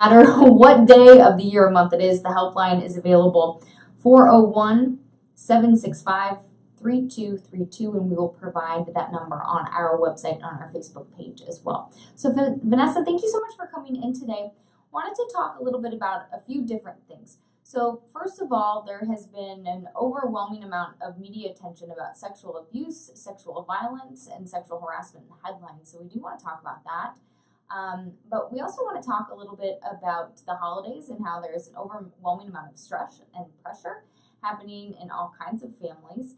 matter what day of the year or month it is, the helpline is available 401-765-3232, and we will provide that number on our website and on our Facebook page as well. So Vanessa, thank you so much for coming in today. Wanted to talk a little bit about a few different things. So first of all, there has been an overwhelming amount of media attention about sexual abuse, sexual violence, and sexual harassment in the headlines. So we do want to talk about that. But we also want to talk a little bit about the holidays and how there's an overwhelming amount of stress and pressure happening in all kinds of families.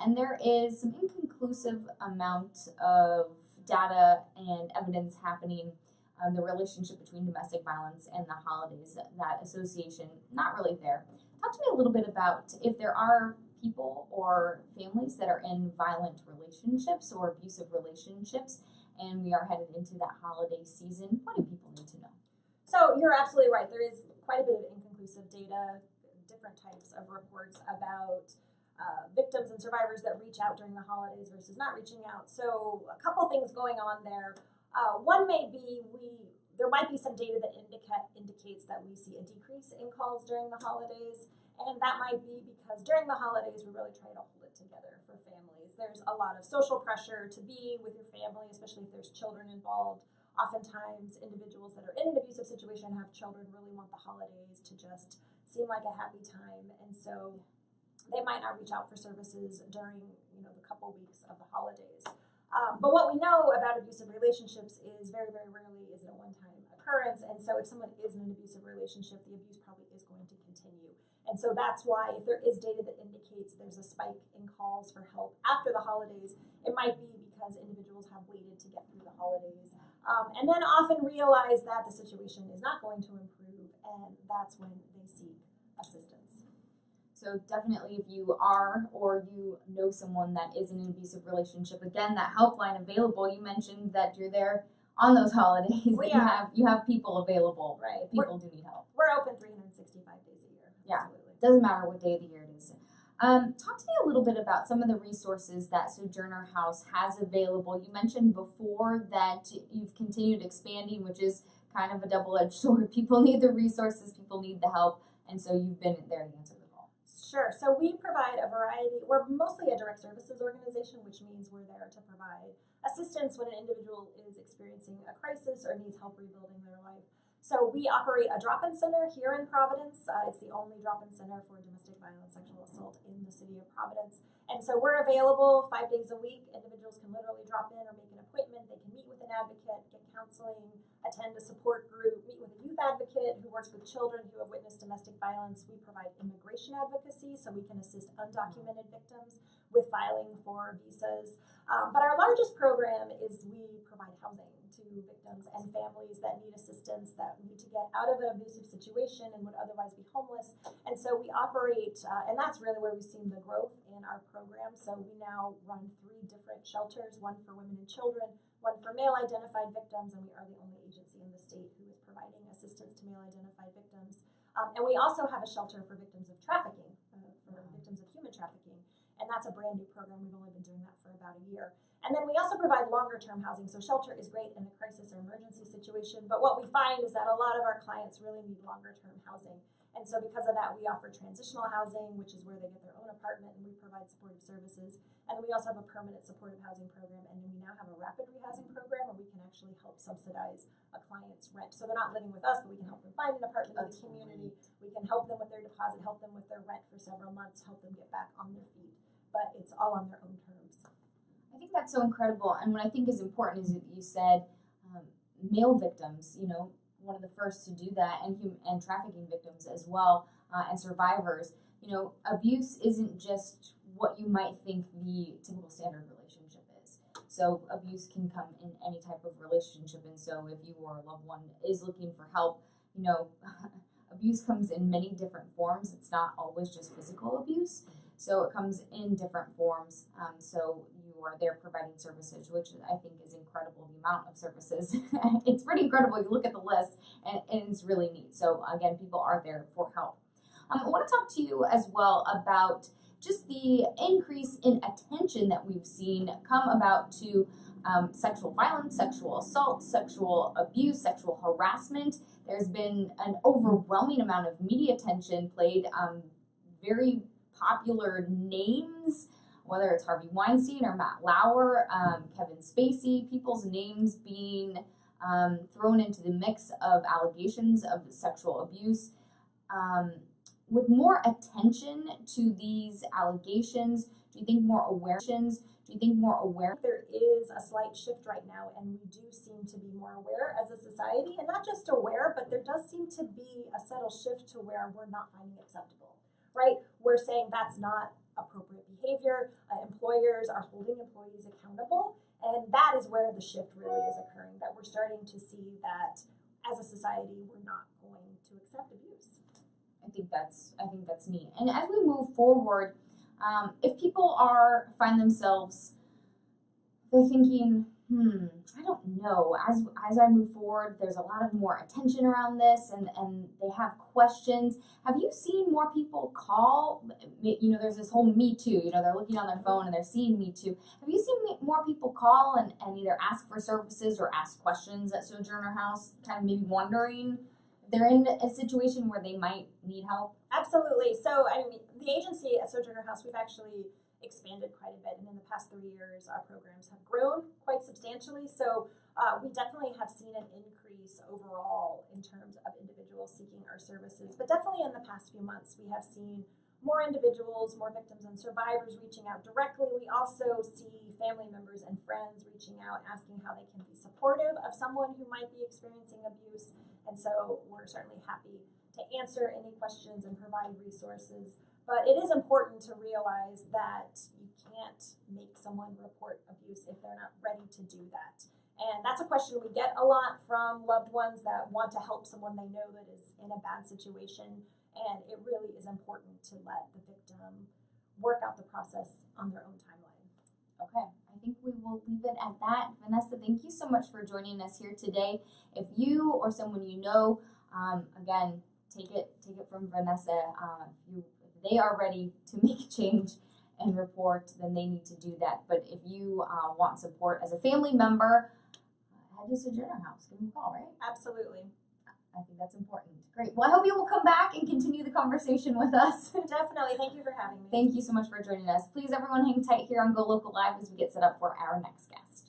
And there is some inconclusive amount of data and evidence happening the relationship between domestic violence and the holidays, that association, not really there. Talk to me a little bit about if there are people or families that are in violent relationships or abusive relationships, and we are headed into that holiday season. What do people need to know? So you're absolutely right. There is quite a bit of inconclusive data, different types of reports about victims and survivors that reach out during the holidays versus not reaching out. So a couple things going on there. One may be there might be some data that indicates that we see a decrease in calls during the holidays, and that might be because during the holidays we really try to hold it together for families. There's a lot of social pressure to be with your family, especially if there's children involved. Oftentimes, individuals that are in an abusive situation and have children really want the holidays to just seem like a happy time, and so they might not reach out for services during the couple weeks of the holidays. But what we know about abusive relationships is very, very rarely is it a one-time occurrence. And so if someone is in an abusive relationship, the abuse probably is going to continue. And so that's why if there is data that indicates there's a spike in calls for help after the holidays, it might be because individuals have waited to get through the holidays. And then often realize that the situation is not going to improve, and that's when they seek assistance. So definitely, if you are or you know someone that is in an abusive relationship, again, that helpline available. You mentioned that you're there on those holidays. You have people available, right? People do need help. We're open 365 days a year. Yeah, doesn't matter what day of the year it is. Talk to me a little bit about some of the resources that Sojourner House has available. You mentioned before that you've continued expanding, which is kind of a double-edged sword. People need the resources, people need the help, and so you've been there to answer the call. Sure. So we provide a variety. We're mostly a direct services organization, which means we're there to provide assistance when an individual is experiencing a crisis or needs help rebuilding their life. So we operate a drop-in center here in Providence. It's the only drop-in center for domestic violence, sexual assault in the city of Providence. And so we're available 5 days a week. Individuals can literally drop in or make an appointment. They can meet with an advocate, get counseling, attend a support group, meet with a youth advocate who works with children who have witnessed domestic violence. We provide immigration advocacy, so we can assist undocumented victims with filing for visas. But our largest program is we provide housing to victims and families that need assistance, that need to get out of an abusive situation and would otherwise be homeless. And so we operate, and that's really where we've seen the growth in our program. So we now run 3 different shelters, one for women and children, one for male-identified victims, and we are the only agency in the state who is providing assistance to male-identified victims. And we also have a shelter for victims of trafficking, for victims of human trafficking. And that's a brand new program. We've only been doing that for about a year. And then we also provide longer term housing. So shelter is great in a crisis or emergency situation. But what we find is that a lot of our clients really need longer term housing. And so because of that, we offer transitional housing, which is where they get their own apartment, and we provide supportive services. And then we also have a permanent supportive housing program. And then we now have a rapid rehousing program where we can actually help subsidize a client's rent. So they're not living with us, but we can help them find an apartment in the community. We can help them with their deposit, help them with their rent for several months, help them get back on their feet. But it's all on their own terms. I think that's so incredible. And what I think is important is that you said male victims, one of the first to do that, and trafficking victims as well, and survivors. Abuse isn't just what you might think the typical standard relationship is. So abuse can come in any type of relationship. And so if you or a loved one is looking for help, abuse comes in many different forms. It's not always just physical abuse. So it comes in different forms. So you are there providing services, which I think is incredible, the amount of services. It's pretty incredible. You look at the list, and it's really neat. So again, people are there for help. I want to talk to you as well about just the increase in attention that we've seen come about to sexual violence, sexual assault, sexual abuse, sexual harassment. There's been an overwhelming amount of media attention played on very popular names, whether it's Harvey Weinstein or Matt Lauer, Kevin Spacey, people's names being thrown into the mix of allegations of sexual abuse. With more attention to these allegations, do you think more awareness? There is a slight shift right now, and we do seem to be more aware as a society, and not just aware, but there does seem to be a subtle shift to where we're not finding acceptable, right? We're saying that's not appropriate behavior. Employers are holding employees accountable, and that is where the shift really is occurring, that we're starting to see that as a society, we're not going to accept abuse. I think that's neat. And as we move forward, if people find themselves, they're thinking, I don't know. As I move forward, there's a lot of more attention around this, and they have questions. Have you seen more people call? There's this whole Me Too. They're looking on their phone and they're seeing Me Too. Have you seen more people call and either ask for services or ask questions at Sojourner House, kind of maybe wondering if they're in a situation where they might need help? Absolutely. So, the agency at Sojourner House, we've actually expanded quite a bit, and in the past 3 years, our programs have grown quite substantially. So, we definitely have seen an increase overall in terms of individuals seeking our services. But definitely in the past few months, we have seen more individuals, more victims and survivors reaching out directly. We also see family members and friends reaching out, asking how they can be supportive of someone who might be experiencing abuse. And so we're certainly happy to answer any questions and provide resources. But it is important to realize that you can't make someone report abuse if they're not ready to do that. And that's a question we get a lot from loved ones that want to help someone they know that is in a bad situation. And it really is important to let the victim work out the process on their own timeline. Okay, I think we will leave it at that. Vanessa, thank you so much for joining us here today. If you or someone you know, again, take it from Vanessa. If they are ready to make a change and report, then they need to do that. But if you want support as a family member, head to Sojourner House. Give them a call, right? Absolutely. I think that's important. Great. Well, I hope you will come back and continue the conversation with us. Definitely. Thank you for having me. Thank you so much for joining us. Please, everyone, hang tight here on GoLocal Live as we get set up for our next guest.